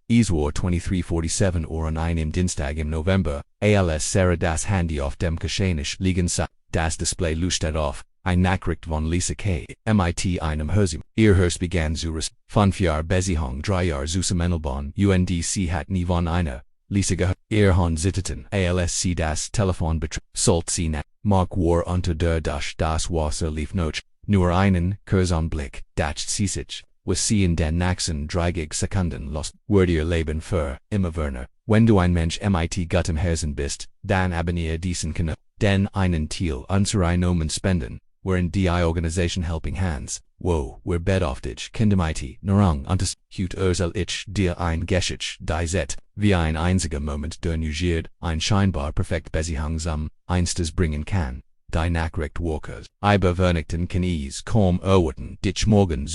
Iswar 2347 or an einem Dienstag im November, als Sarah das Handy auf dem Geschehnisch liegen sah, das Display leuchtet auf, ein Nachricht von Lisa K. mit einem Hörsim. Ihr Hörst begann Zurus, 5 Jahr Besihung 3 Jahr Zusammenlebon, UNDC hat nie von einer, Lisa gehört, ihr Hon zitteten, als das Telefon sollt sie nach, Mark war unter der das Wasser lief noch, nur einen Kurzanblick, dacht sie sich, was sie in den nächsten 30 Sekunden lost, wird ihr Leben für immer Werner. Wenn du ein Mensch mit gutem Herzen bist, dann haben ihr diesen können, den einen Teil unserer Nomen spenden, wherein die Organisation Helping Hands, wo, wir bedürftig Kindermiti, narang untes, hut ich dir ein Geschicht, die Zet, wie ein einziger Moment der Nugiert, ein scheinbar perfekt Besihungsam, einstes bringen kann. Die Nachricht Walkers, Übervernigten Kanies, kaum erwarten, dich morgen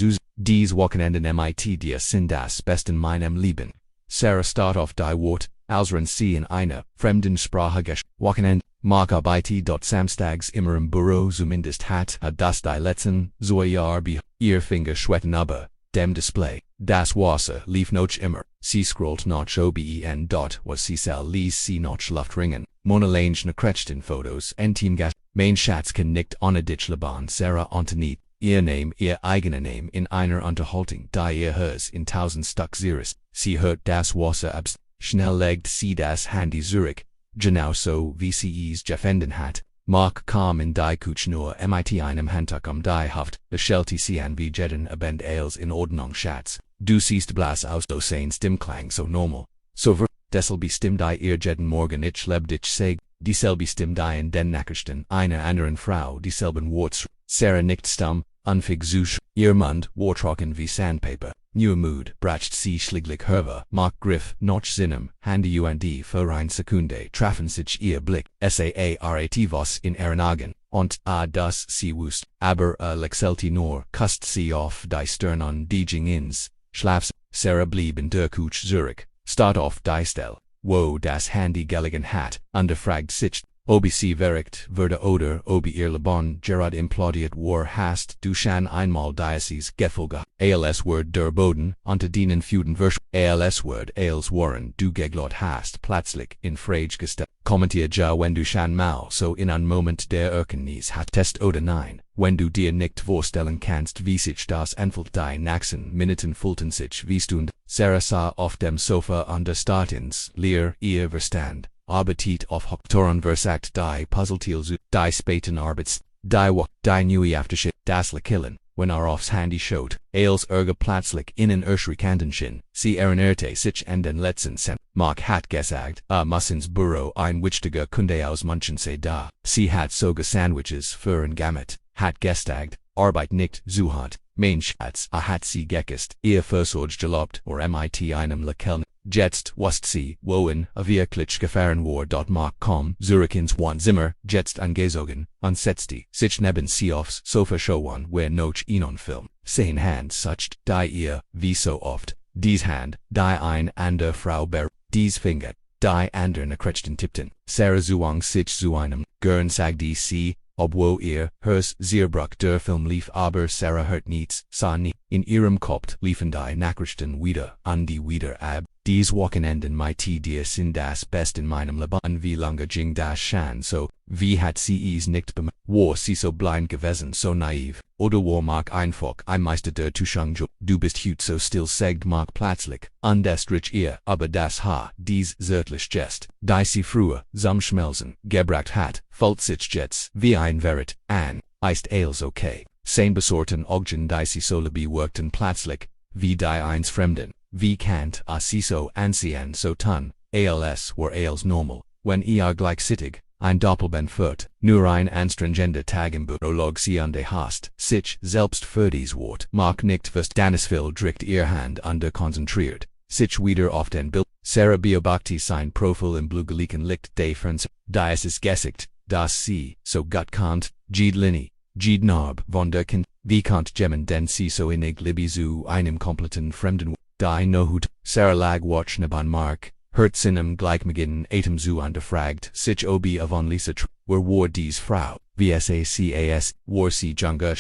dies Wochenenden mit dir sind das Beste in meinem Leben. Sarah start auf die Wort, Alsren sie in einer fremden Sprache Wochenend, mag arbeitet dort samstags immer im Büro zumindest hat das die letzten 2 Jahre ihr Finger schwetten aber, dem Display, das Wasser lief noch immer, sie scrollt noch oben dort was sie ließ sie noch Luft ringen, monalange nakrechten Fotos en Teamgas, mein Schatzchen nickt ohne dich Laban Sarah Antoinette, ihr Name ihr eigener Name in einer Unterhaltung die ihr Hers in 1000 Stück Ziris, sie hört das Wasser abs, schnell legt sie das Handy zurück, genau so wie sie es gefenden hat, mag kam in die Kuch nur mit einem Handtuch die Haft, bestellte sie an wie jeden Abend als in Ordnung Schatz, du siehst blass aus so sein Stimmklang so normal, so desselbe Stimme die ihr jeden Morgen ich leb dich sag, dieselbe Stimme die in den Nachrichten einer anderen Frau dieselben Worts, Sarah nickt stumm, unfig zusch, ihr Mund war trocken wie Sandpaper, new mood, bracht sie schläglich hervor, mag Griff, noch Sinem, Handy und für ein Sekunde trafen sich ihr Blick, heirate was in ihren Augen, und das sie wusst, aber lächelte nur, kust sie auf die Stirn an die ging ins, Schlafs, Sarah blieb in der Kuch Zurich, start auf die Stelle, wo das Handy gelegen hat, underfragt sich, obi sie verricht wurde oder obi ihr Lebon Gerard implodiert war hast du schon einmal Diocese Gefolge, als word der Boden, unter denen Feuden Versch, als word als waren du geglot hast plötzlich in Frage gestellt, kommentiert ja wenn du schon mal so in ein Moment der Erkenntnis hat Test oder nein, wenn du dir nicht vorstellen kannst wie sich das anfühlt die nächsten Minuten fühlten sich wie Stund, Sarah sah auf dem Sofa an der Statins, leer ihr Verstand. Appetit auf Hoktoren versagt die Puzzleteil die späten Arbeits, die neue Aftershit, das Killen, wenn aufs Handy schaut, als plötzlich innen erschreckendenschen, sie erinnerte sich an den letzten Cent, Mark hat gesagt, muss ins Büro ein wichtiger Kunde ausmunchen sei da, sie hat sogar Sandwiches für ein Gammet, hat gestagt, Arbeit nicht zu hat, Mensch hat sie gekist, ihr versorgt gelobt or mit einem Lakeln. Jetzt wust sie, wohin, wirklich gefahren war mag kom, Zurich ins Wohnzimmer, jetzt angezogen, setzte sich neben sie aufs Sofa schauen, wer noch einen Film, sein Hand sucht, die ihr, wie so oft, dies Hand, die ein ander Frau dies Finger, die ander Nachrichten tippten, Sarah zuang sich zu einem, gern sagte sie, obwohl ihr, hers Zierbruch der Film lief aber Sarah hört nichts, sah nie, in ihrem Kopf liefen die Nachrichten wieder, an die wieder ab, dies Wochenenden mit dir sind das Best in meinem Leben, wie lange ging das schon so, wie hat sie es nicht bemerkt, war sie so blind gewesen, so naiv, oder war mag einfach ein Meister der Tuschung, du bist hut so still sagt mag plötzlich, andestrich ihr, aber das dies zärtlich Gest, die sie früher, zum Schmelzen, gebracht hat, fällt sich jetzt, wie ein Verit, an, ist alles okay, sein besorten Augen die sie so bewirkten plötzlich, wie die eins Fremden. Wie kant sie so ansehen so tun, als war als normal, wenn ihr gleichzeitig, ein Doppelben führt, nur ein anstrengender Tag im Büro log sie an de hast, sich selbst für dies Wort, mag nicht was Danisville drückt ihr Hand under konzentriert, sich wieder auf den Bild, Sarah beobachtete sein Profil im blugeligen Licht de Franz, da es ist gesickt, dass sie, so gut kannt, Jed Linny, Jed Narb von der Kind, wie kannt jemmen den sie so innig libby zu einem kompletten Fremden, die Nohut, Sarah lag watch neben Mark, hört sinem gleichmagin atem zu underfragt, sich obi von Lisa war dies Frau, vsacas, war sie junge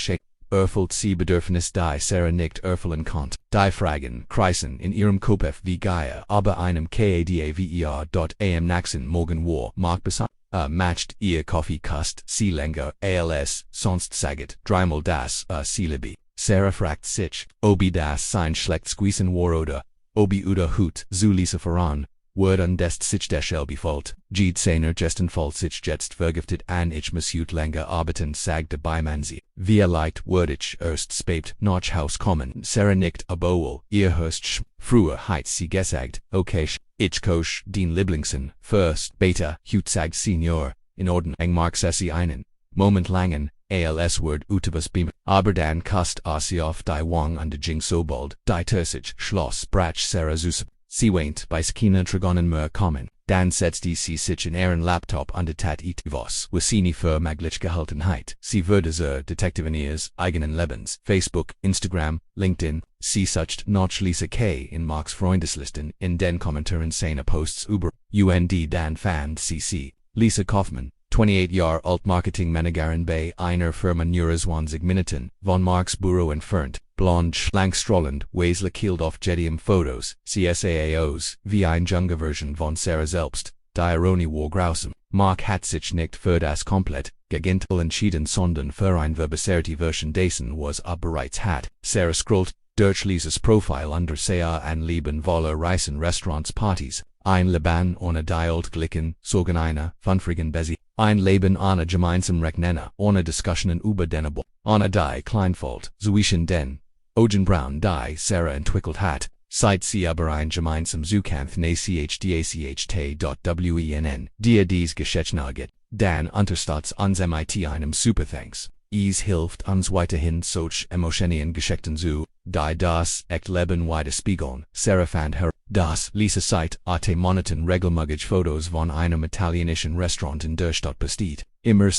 Erfüllt sie Bedürfnis die Sarah nicht erfüllen konnte. Die Fragen kreisen in ihrem Kopf wie Geier, aber einem Kadaver.am nächsten Morgen war Mark besagt. Matcht ihr Kaffee kust sie länger als sonst saget dreimal das sie liebe. Sarah fragt sich, obi das sein schlecht squeezen war oder obi oder hut zu Lisa voran. Word an dest sich derselbe fault. Jed seiner gesten fault sich jetzt vergiftet an ich muss hut länger arbeiten sagte beiman sie. Via leicht word ich erst spät nach Haus kommen. Sarah nickt obwohl ihr hörst früher heit sie gesagt, okay ich kosch den Lieblingsen first beta hut sagt Senior, in Orden eng mag sie einen Moment langen als word utibus beam, aber dann kust sie auf die Wang und Jing sobald die Tursich Schloss brach Sarah zus. Sie weint bei Skina Trigonen mehr kommen. Dann setzt sie sich in ihren Laptop und tat etwas, was sie nie für möglich gehalten hat. Sie würde zur Detektivin ihres eigenen Lebens. Facebook, Instagram, LinkedIn. Sie sucht nach Lisa K. in Marks Freundeslisten in den Kommentaren seiner Posts über UND dann fand sie Lisa Kaufmann, 28 Jahre alt Marketing-Managerin bei einer Firma 29 Minuten von Marks Büro entfernt. Blond, schlank strollend, Weisle kielt auf Jedium Fotos, CSAAOs, wie ein junge Version von Sarah selbst, die Ironie war grausam. Mark hat sich nicht für das komplett Gegenteil entschieden, sondern für eine verbesserte Version dessen, was bereits hat. Sarah scrollt durch Lisas Profil under sehr an Leben voller Reisen Restaurants Partys, ein Leben ohne die Altglichen, sogen eine, funfrigen Bessie, ein Leben ohne gemeinsam Rechnen, ohne Diskussionen über den Abo, ohne die Kleinfalt, zwischen den Ogen Brown die Sarah entwickelt hat, seit sie aber ein gemeinsam Zukunft nachdachcht.wen, dies geschätznaget, dann unterstützt uns mit einem Superthanks. Es hilft uns weiterhin solch Emotionen Geschichten zu, die das echt Leben widerspiegeln. Sarah fand her, das Lisa seit Monaten regelmäßig Fotos von einem italienischen Restaurant in der Stadt besteht. Immer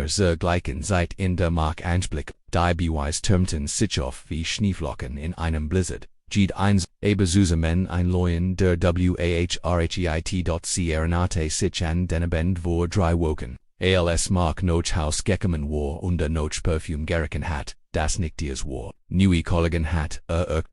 zur gleichen Zeit in der Mark Anblick, die Beweis türmten sich auf wie Schneeflocken in einem Blizzard. Jed eins, aber zusammen ein Leuen der wahrheit. Heirate sich an den Abend vor 3 Wochen. Als Mark noch Haus gekommen war und noch Perfume gerochen hat, das nicht dies war. Neue Kollegen hat,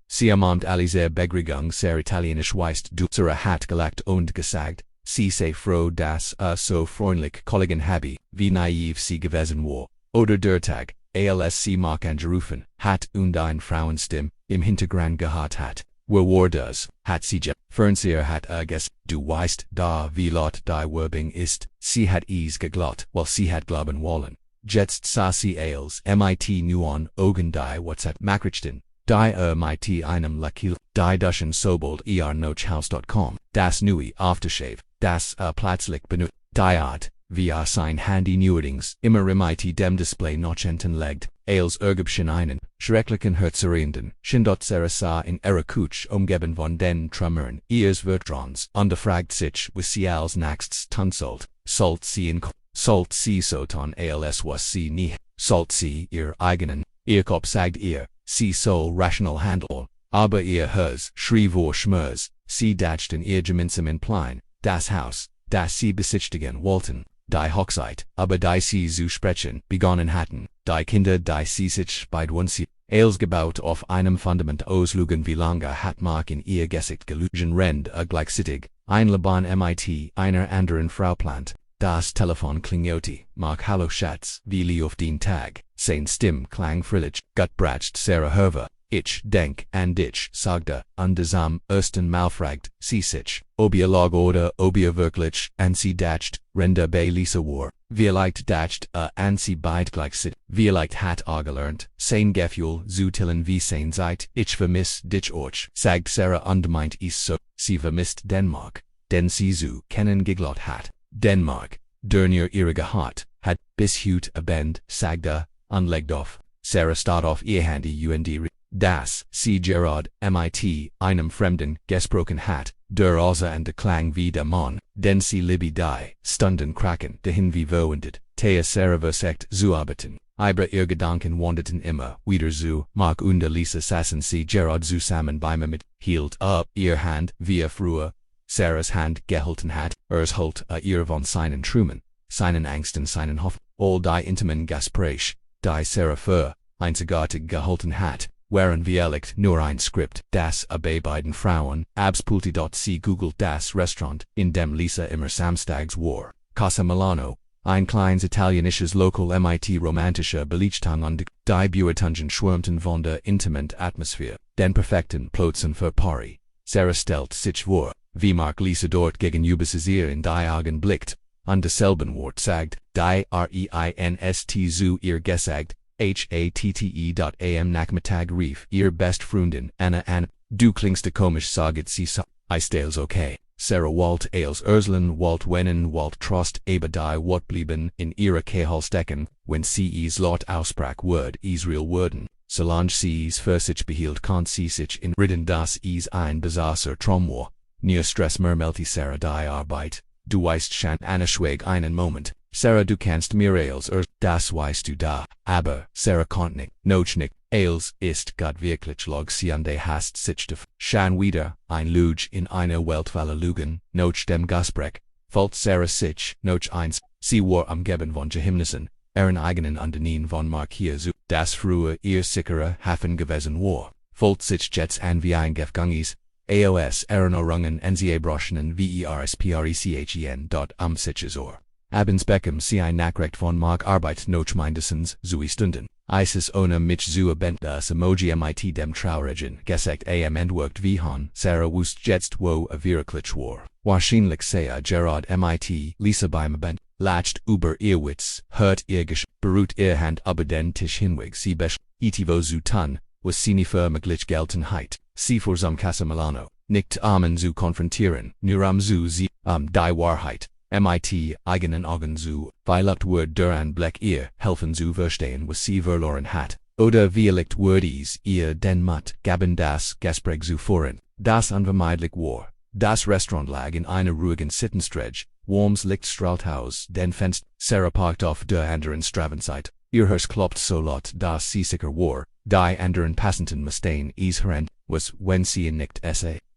sie am Abend alle sehr begrigung sehr italienisch weist du Sarah hat gelacht und gesagt, sie sei froh, dass so freundlich Kollegen habe, wie naiv sie gewesen war. Oder der Tag, als sie Mark angerufen hat und ein Frauenstimm im Hintergrund gehört hat. Wo war das? Hat sie Fernseher hat du weißt da wie laut die Werbung ist. Sie hat es geglaubt, weil sie hat glauben wollen. Jetzt sah sie als mit nuan Augen die WhatsApp Nachrichten, die mit einem Lakil, die duschen sobald noch Haus.com. Das neue Aftershave, das plötzlich benutzt, die Art, wie sein Handy neuerdings immer mit dem Display noch legt, als ergibschen einen, schrecklichen Herzerrenden, schindot Sarah sah in ihrer Couch umgeben von den Trümmern ihres Vertrauens, und fragt sich, was sie als nächstes tun sollt sie so tun als was sie nie, sollt sie ihr eigenen, ihr Kopf sagt ihr, sie soll rational handeln, aber ihr Herz schrie vor Schmerz, sie dachten ihr gemeinsam Plein, das Haus, das sie besichtigen wollten. Die Hochzeit, aber die sie zu sprechen begonnen hatten, die Kinder, die sie sich beid sie, als gebaut auf einem Fundament auslügen wie lange hat Mark in ihr Gesicht gelügen rennt gleichzeitig, ein Leben mit einer anderen Frau plant, das Telefon klingelte, Mark hallo Schatz, wie lief den Tag, sein Stimm klang frillig, gut bracht Sarah hervor. Ich denk an dich, sagte, und am ersten Mal fragt sie sich, ob ihr lag oder ob ihr wirklich an sie dacht, rende bei Lisa war, vielleicht dacht an sie beid gleichzeitig, vielleicht hat gelernt, sein Gefühl zu tillen wie sein Zeit, ich vermiss dich auch, sagt Sarah und meint es so, sie vermisst Denmark, den sie zu kennen geglaubt hat. Denmark, der ihre hat bis heute Abend, sagte, und legt auf. Sarah start auf ihr Handy und das sie gerade mit einem Fremden gesprochen hat, der Asa und der Klang wie der Mann, den sie liebe die Stunden kraken, dahin wie wohntet, Thea Sarah versucht zu arbeiten, aber ihr Gedanken wanderten immer wieder zu Mark und Lisa saßen sie gerade zusammen mit, hielt ihr Hand wie früher, Sarahs Hand gehalten hat, holt ihr von seinen Träumen, seinen Angsten, seinen Hoffnungen, all die intimen Gespräche, die Sarah für einzigartig gehalten hat, waren vielleicht nur ein Skript, das bei beiden Frauen abspielte. Sie googelt das Restaurant, in dem Lisa immer samstags war. Casa Milano, ein kleines italienisches Lokal mit romantischer Belichtung und die Beurtungen schwärmten von der intimen Atmosphäre, den perfekten Plätzen für Party. Sarah stellt sich vor, wie Mark Lisa dort gegenüber ihr in die Augen blickt, und derselben Wort sagt, die reinst zu ihr gesagt, hatte. Nachmittag rief ihr Bestfreundin Anna an, du klingst komisch, sagt sie so, ist alles okay. Sarah Walt als Urslan Walt wennen Walt Trost aber die Wort blieben in ihrer Kehle stecken, wenn sie es laut aussprach word Israel wurden. Solange sie es für sich behielt konnte sie sich in Ridden das es ein Besasser Traum. Nur Stress murmelte Sarah die Arbeit. Du weißt schon Anna schwieg einen Moment. Sarah du kannst mir als das weißt du da, aber Sarah konnte nicht, noch nicht, als ist Gott wirklich log sie an de hast sich de schon wieder, ein Lüge in einer Weltfalle lügen, noch dem Gespräch, fällt Sarah sich, noch eins, sie war am Geben von Geheimnissen, ihren eigenen Unternehmen von Markia zu, das früher ihr sicherer Hafen gewesen war, fällt sich jetzt an wie ein Gefgangis, AOS Erinnerungen NZA Broschenen VERSPRECHEN. Siches Ohr. Abends Beckham sie ein Nachricht von Mark Arbeit noch mindestens, so Stunden. Isis ohne mich zu bent das Emoji mit dem Traurigen gesagt entwirkt wie Han. Sarah wusst jetzt wo wirklich war. Wahrscheinlich sei Gerard mit Lisa beim Bent, lacht über ihr Witz, hört ihr beruht ihr Hand über den Tisch hinweg sie besch, itivo zu tun, was sie nie für möglich Geltenheit. Sie vorsam Casa Milano, nicht zu konfrontieren, nur zu sie, die Wahrheit. Mit eigenen Augen zu, vielleicht wird der Blick ihr helfen zu verstehen was sie verloren hat, oder vielleicht wird es ihr den Mut geben das Gespräch zu führen, das unvermeidlich war. Das Restaurant lag in einer ruhigen Sittenstretch, warmes Licht strahlt aus den Fenster, Sarah parkt auf der anderen Straßenseite, ihr Herz klopft so laut dass sie sicher war, die anderen Passenten mussten es hören, was wenn sie nicht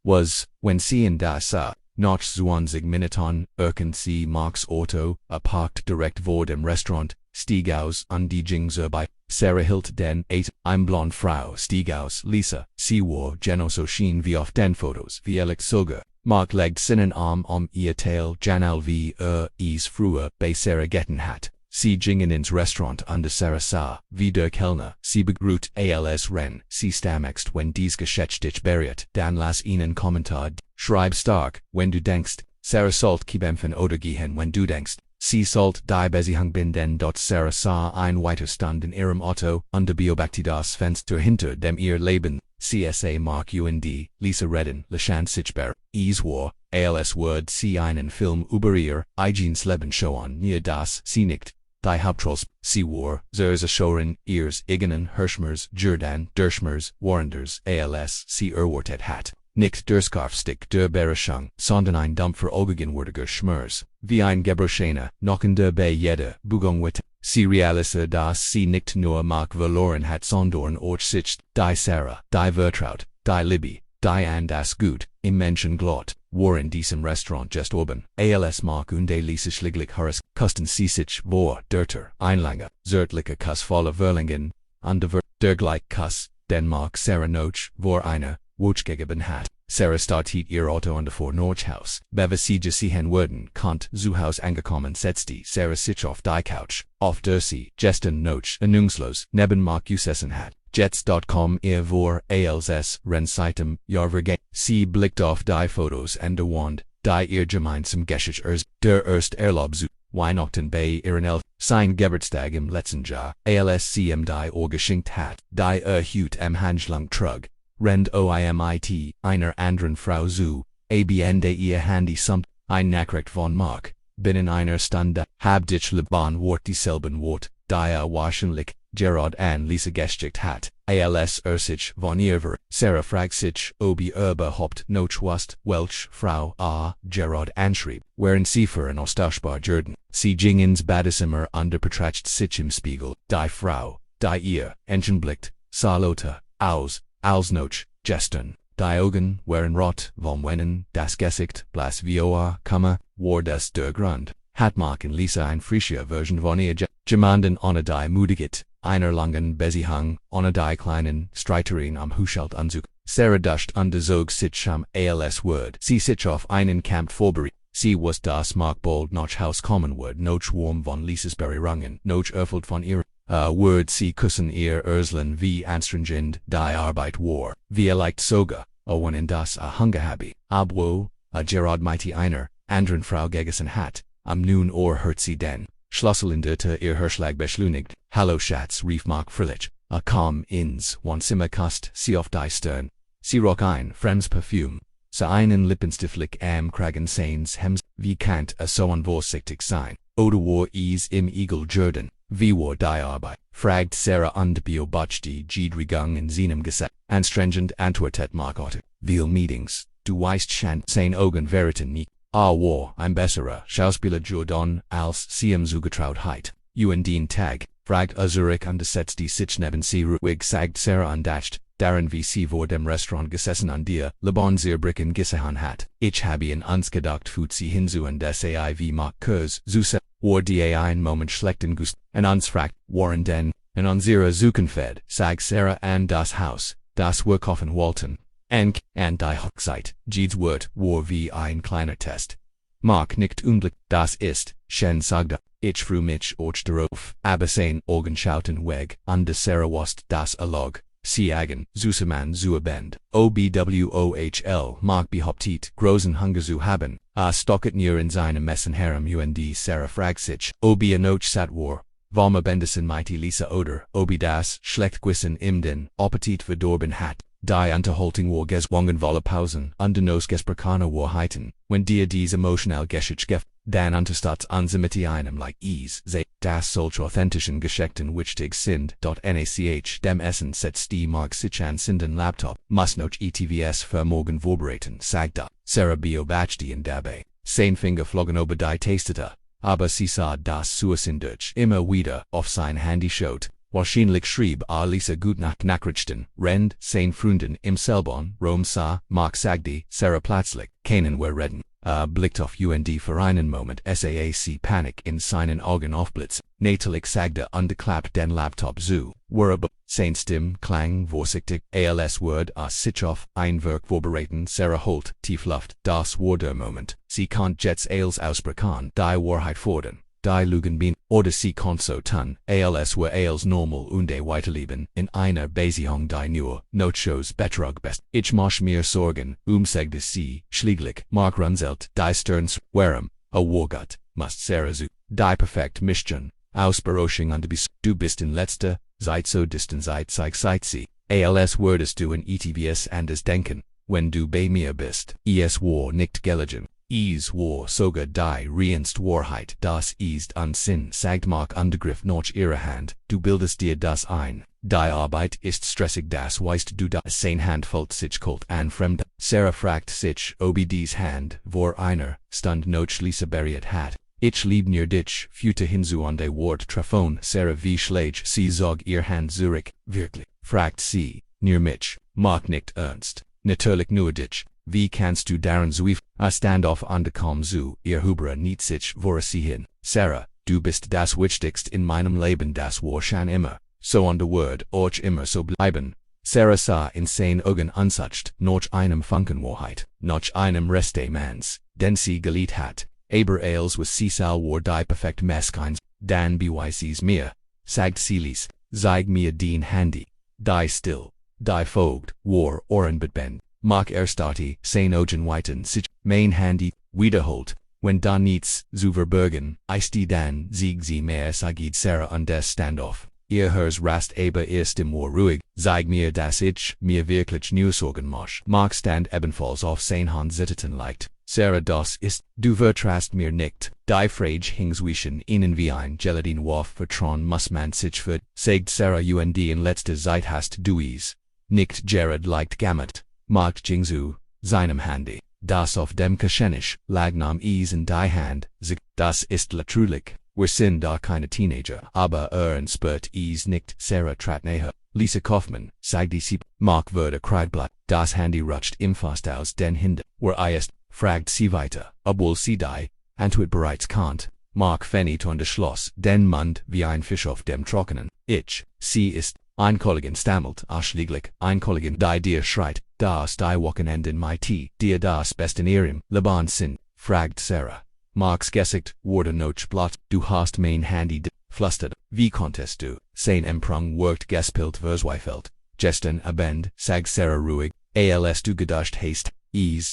was, wenn sie in das sah. Nach 20 Minuten erkennt sie Marks Auto, parkt direkt vor dem Restaurant, stieg aus und die ging bei. Sarah hielt den eine blonde Frau stieg aus, Lisa, sie war genauso schien wie auf den Fotos, wie ehrlich sogar. Mark legt seinen Arm ihr Tail, janal wie es früher bei Sarah getan hat. Sie gingen ins Restaurant und Sarah sah, wie der Kellner sie begrüßt als Ren, sie stammext wenn dies Geschäft dich berührt, dann lass ihnen Kommentar, schreib stark, wenn du denkst, Sarah sollt kämpfen oder gehen wenn du denkst, sie sollt die Besiehung binden. Sarah sah ein weiter Stand in ihrem Auto, und beobachtete das Fenster hinter dem ihr Leben, CSA Mark und Lisa redden, Lashan Sichber, es war, als würd sie einen Film über ihr eigenes Leben schauen, nur das sie nicht. Die Hauptrolls, sie war, Zerza Shorin, ihrs eigenen Hirschmers, Jordan, Derschmers, Warrenders, als sie erwartet hat. Nicht der Scarfstick der Berechung, sondern ein Dampfer Olgegenwürdiger Schmers, wie ein Gebroschener, noch in der bei jeder Bugung wit. Sie realise dass sie nicht nur Mark verloren hat sondern auch sich, die Sarah, die Vertraut, die Libby, die an das Gut, im Menschen glot, war in diesem Restaurant just oben, als Mark und Lisa schliglich Harris, kosten sie sich vor, derter, einlanger, zärtlicher Kuss voller Verlingen, und der gleich Kuss, den Mark Sarah noch, vor einer, Wutsch gegeben hat. Sarah startet ihr Auto an vor Nordhaus, Besiege sie werden konnte zu Haus angekommen setzte Sarah sich auf die Couch, auf der sie, gestern noch, ahnungslos, neben Mark gesessen hat. Jets.com ihr vor als Renseitem, Jahrvergehen. Sie blickt auf die Fotos an der Wand, die ihr gemeinsam geschickt der erst Erlaub zu Weihnachten bei ihren Eltern, sein Geburtstag im letzten Jahr, als sie die Ohr geschenkt hat, die Hut am Handschlag trug, rend oimit, einer anderen Frau zu, abende ihr Handy samt, ein Nachricht von Mark, binnen einer Stunde, hab dich lieb wort dieselben Wort, die wahrscheinlich, Gerard an Lisa geschickt hat, als sich von ihr ver, Sarah fragt sich, ob überhaupt noch was, welch Frau Gerard anschrieb, während sie für ein austauschbar Jordan. Sie ging ins Badezimmer und betracht sich im Spiegel, die Frau, die ihr entgegenblickt, sah lauter aus, als noch, gestern. Die Augen waren rot, vom Wennen, das Gesicht, blass wie war das der Grund. Hat Mark und Lisa ein frischer Version von ihr gemanden ohne die Müdigkeit. einer langen Beziehung, ohne die kleinen Streitereien am Haushalt Anzug. Sarah duscht unter Zog sich am als Word. Sie sich auf einen Camp vorbereitet. Sie was das Markbold noch Haus Common Word, noch warm von Liesesberry Rungen, noch erfüllt von ihr. Word sie kussen ihr Urslen wie anstrengend die Arbeit war. Wie leicht sogar, wenn in das Hunger habe. Abwo, Gerard mighty einer, anderen Frau gegessen hat, am nun hört sie den. Schlüsselinderte ihr Hirschlag beschleunigt. Hallo Schatz, rief Mark Frillich. Komm ins Wohnzimmer kast sie auf die Stirn. Sie roch ein fremds Parfüm. Ze einen Lippenstiftlich am Kragen seines Hems. Wie kannt so unvorsichtig sein? Oder war is im Igel Jordan. Wie war die Arbeit? Fragt Sarah und beobachtete Jedrigung in seinem Gesetz. Anstrengend antwortet Mark Otto. Viel Meetings. Du weißt schon, sein Augen veriten nicht. War ein besserer Schauspieler Jordan als sie ihm zugetraut. Den Tag, fragt Zurich und setzt die sich neben sie ruhig, sagt Sarah undacht, darin wie sie vor dem Restaurant gesessen und dir, Lebensbricken gesehen hat. Ich habe ihn gedacht, fühlt sie hinzu und das wie Mark Kurz, Süße, war die ein Moment schlechten Gust, und uns fragt, waren denn, in unserer Suchenfed, sagt Sarah an das Haus, das wir kaufen wollten. And die Hochzeit, Jedes Wort war wie ein kleiner Test. Mark nickt unblick, das ist, schön sagte, ich freu mich auch darauf, aber sein Augen schauten weg, und Sarah wast das Log. Sie agen, Süßemann zuebend, obwohl Mark behauptet, großen Hunger zu haben, stocket nur in seinem Messenherem und Sarah fragt sich, ob noch satt war, warme Bendesen mighty Lisa oder, ob das schlecht gewissen im den Appetit verdorben hat. Die Unterhaltung war gezwungen volle Pausen, und nos Gespräche war heiten, wenn dies emotional geschickt gef, dann unterstatt uns mit einem like ease, das solche authentischen Geschichten wichtig sind, nach dem Essen setzt die Mark sich an den Laptop, muss noch ETVs für morgen vorbereiten, sagt Sarah beobachtete ihn dabei, sein Finger flogen über die Tastete, aber sie sah das Suicindurch immer wieder auf sein Handy schaut. Wahrscheinlich schrieb Lisa gut Nachrichten, rend, sein Freunden im Selbon, Rom sah, Mark sagte, Sarah plötzlich, keinen wir reden. Blickt auf für einen Moment SAAC Panik in seinen Augen aufblitz, natelig sagte und klappt den Laptop zu, aber, sein Stimm klang vorsichtig, als Word sich auf ein Werk vorbereiten, Sarah holt, tief Luft, das war der Moment, sie konnt jetzt als aussprechen, die Wahrheit fordern. Die Lügen bin, oder sie konnt so tun, als war als normal und weiterleben, in einer Beziehung die nur, notchos Betrug best. Ich mach mir Sorgen, sagte sie, schließlich, Mark runzelt, die Sterns, warum, wargut, must Sarah zu, die perfekt Mischung, aus Berauschung und du bist in letzter, Zeit so distant seit sie, als würdest du in ETVs anders denken, wenn du bei mir bist, war nicht gelegen. War sogar die reinste Wahrheit, das ist Unsinn, sagt Mark Undergriff noch ihre Hand, du bildest dir das ein, die Arbeit ist stressig, das weißt du, das sein Hand fühlt sich kalt an fremd. Sarah fragt sich, ob dies Hand, vor einer Stund noch Lisa berührt hat. Ich lieb nur dich, führte hinzu an der Wort Trafon, Sarah wie schlägt sie zog ihr Hand zurück, wirklich, fragt sie, nur mich, Mark nickt ernst, natürlich nur dich. Wie kannst du daran zweifeln? Standoff angekommen zu, ihr Huber nicht sich vor sie hin. Sarah, du bist das Wichtigste in meinem Leben, das war schon immer. So an der Word, auch immer so bleiben. Sarah sah in sein Augen ansacht, noch einem Funken Wahrheit, noch einem Reste Mans, den sie geliebt hat. Aber als was sie sah war die perfekt Messkins, dann beweis mir, sagt Silis, zeig mir den Handy. Die still, die Vogt, war Ohrenbetbend. Mark erstarti, sein Augen weiten sich, mein Handy, wiederholt, wenn da nichts zu verbergen, ist die dann, sieg sie mehr sagit Sarah und des Standoff. Ihr Hers rast aber ist immer ruhig, zeig mir dass ich mir wirklich nur Sorgen mach. Mark stand ebenfalls auf sein Hand sitteten leicht. Sarah das ist, du vertrast mir nicht, die Frage hing zwischen ihnen wie ein Gelatine-Wurf vertrauen muss man sich für, sagt Sarah und in letzter Zeit hast du es. Nicht Gerard leicht gammelt. Mark Jingzu, seinem Handy, das auf dem Kaschenisch, lag nam in die Hand, das ist natürlich, wir sind da keine Teenager, aber entspürt es nicht, Sarah trat näher, Lisa Kaufmann, sagte sie, Mark würde kreidblatt, das Handy rutscht ihm fast aus den Händen, ist, fragt sie weiter, obwohl sie die Antwort bereits kannt, Mark fennt und schloss den Mund wie ein Fisch auf dem Trockenen. ich, sie ist, einkolligen stammelt, ausschließlich, einkolligen die dir schreit, das die Wochenenden mit dir das besten Erim, Laban sind, fragt Sarah. Marx gesicht, wurde noch blott, du hast mein Handy flüstert, wie konntest du, sein Emprung workt gespielt verzweifelt, gestern Abend, sag Sarah ruhig, als du gedacht hast,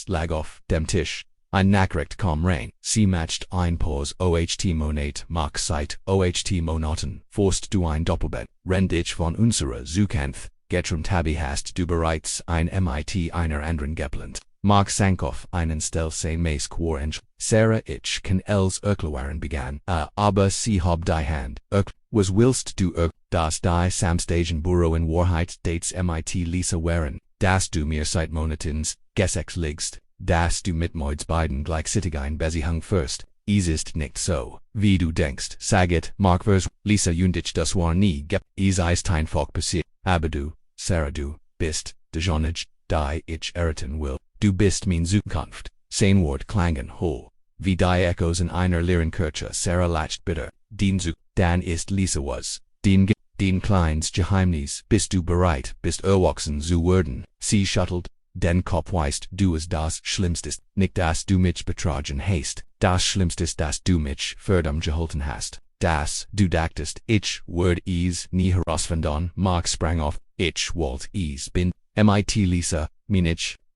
lag auf dem Tisch. Ein Nachricht kam rein, sie matcht ein Pause oht Monat mach Zeit oht Monaten, forst du ein Doppelbett, rend ich von unserer Zukunft, getrumt habe hast du bereits ein mit einer anderen geplant. Mark sank auf einen Stell sein Mace Quarench, Sarah ich kann els erklären begann, aber sie hab die Hand, was willst du das die Samstagen Büro in Wahrheit dates mit Lisa waren, das du mir seit Monatens, gesex liegst, das du mit moids beiden gleichzeitig Beziehung first, ist nicht so, wie du denkst, saget, Mark vers, Lisa und das war nie ist einfach passiert, aber du, Sarah du, bist, dejonage, die ich erraten will. Du bist mein Zukunft, sein Wort klangen hohl, wie die Echos in einer leeren Kirche. Sarah lacht bitter, dann ist Lisa was, den kleines Geheimnis, bist du bereit, bist erwachsen zu werden, sie schüttelt, den Kopf weißt du es das Schlimmste, nicht dass du mich betrogen hast, das Schlimmste dass du mich verdammt gehalten hast, dass du dachtest, ich werde es nie herausfinden. Mark sprang auf, ich wollte es bin, mit Lisa,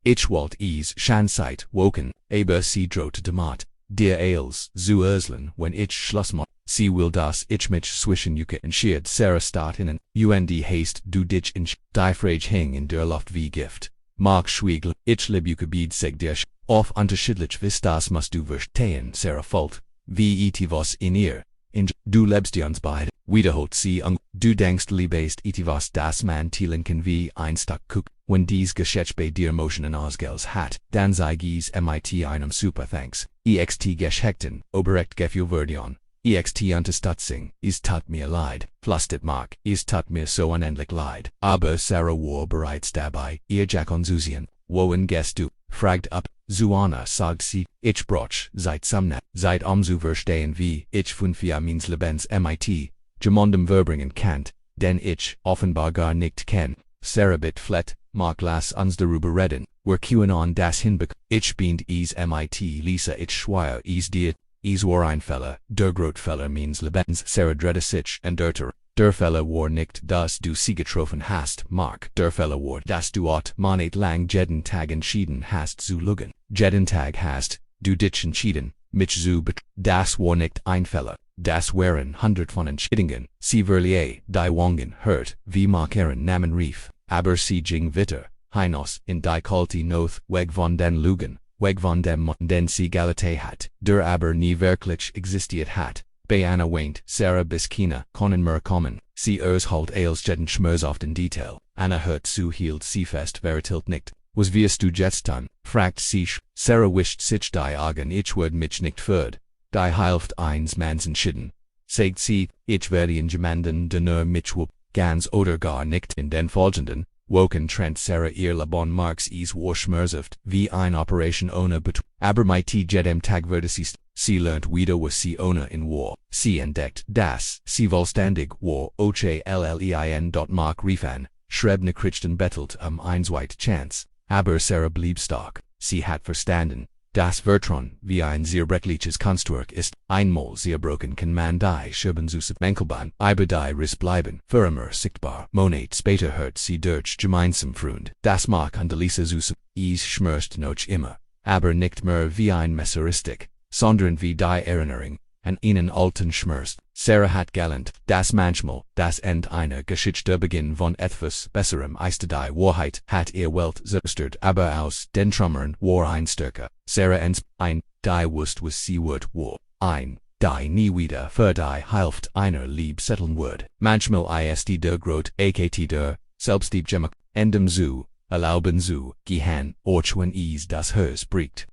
ich wollte es schon seit Wochen, aber sie drohte damit, dir als zu erzählen, wenn ich Schluss mache, sie will das ich mich zwischen Yuka entschied. Sarah starrt in und hast du dich in die Frage hing in der Luft wie Gift. Mark schwieg, ich lieb Yuka bied sich dir auf unterschiedlich vis das musst du verstehen. Sarah folgt, wie was in ihr, du lebst uns beide, wiederholt sie du denkst liebest was das man teilen kann wie ein Stück Kuck, wenn dies Geschäft bei dir Motionen ausgels hat, dann sei es mit einem super thanks, ext geschheckten, oberecht gefühl verdion, ext unterstützung, es tut mir leid, flüstert Mark, es tut mir so unendlich leid, aber Sarah war bereits dabei, ihr Jack Zusien, wohin gehst du, fragt ab, Zuana sagt sie, ich broch, seit Sumner, seit zu verstehen wie, ich von meines Lebens mit, gemondem verbringen kannt, denn ich, offenbar gar nicht kenn, Sarah bit flet, Mark las uns darüber reden, wir QAnon das hinbeck, ich bin es mit Lisa ich schweier es dir, es war ein Fehler, der Grotfehler meines Lebens. Sarah drehte sich und der Fehler war nicht, dass du sie getroffen hast, Mark, der Fehler war, dass du monat lang jeden Tag entschieden hast zu lügen, jeden Tag hast du dich entschieden, mich zu das war nicht ein Fehler, das waren 100 von Entscheidungen, sie verlieh, die Wangen hört, wie Mark ihren Namen rief, aber sie ging weiter, hinaus in die kalte Nacht, weg von den Lügen, weg von dem den sie galate hat, der aber nie wirklich existiert hat. Bei Anna weint, Sarah bis Kina, können wir kommen, sie halt als jeden Schmerz auf den Detail, Anna hört zu hielt sie fest vertilt nicht, was wirst du jetzt tun, fragt sie, Sarah wischt sich die Augen, ich werd mich nicht führt, die hilft eins Manns entschieden, sagt sie, ich werde in jemanden der mich ganz oder gar nicht in den folgenden Woken trennt Sarah ihr Laban Marks es war schmerzhaft, wie ein Operation ohne Betrug, aber mit jedem Tag wurde sie lernt wieder was sie ohne in war, sie entdeckt, dass sie vollständig war, ochllein. Mark rief an, schrieb Nachrichten bettelt ein zweit Chance, aber Sarah blieb stark, sie hat verstanden, das Vertrauen wie ein sehr rechtliches Konstrukt ist, einmal sehr broken kann man die Scherben zu Menkelbahn, über die Riss bleiben, für immer sichtbar. Monat später hört sie durch gemeinsam Freund, das mag an der Lisa zu es schmerzt noch immer, aber nicht mehr wie ein Messeristik, sondern wie die Erinnerung an einen alten Schmerz. Sarah hat gelernt, dass manchmal das End einer Geschichte Beginn von etwas Besserem ist. Die Wahrheit hat ihr Welt zerstört, aber aus den Trümmern war ein Stärke. Sarah ein, die wusste was sie wird war, ein, die nie wieder für die Hilft einer Lieb setteln wird. Manchmal ist der Grot akt der Selbstlieb Gemma, endem zu, erlauben zu, gehen, wenn es das Haus bricht.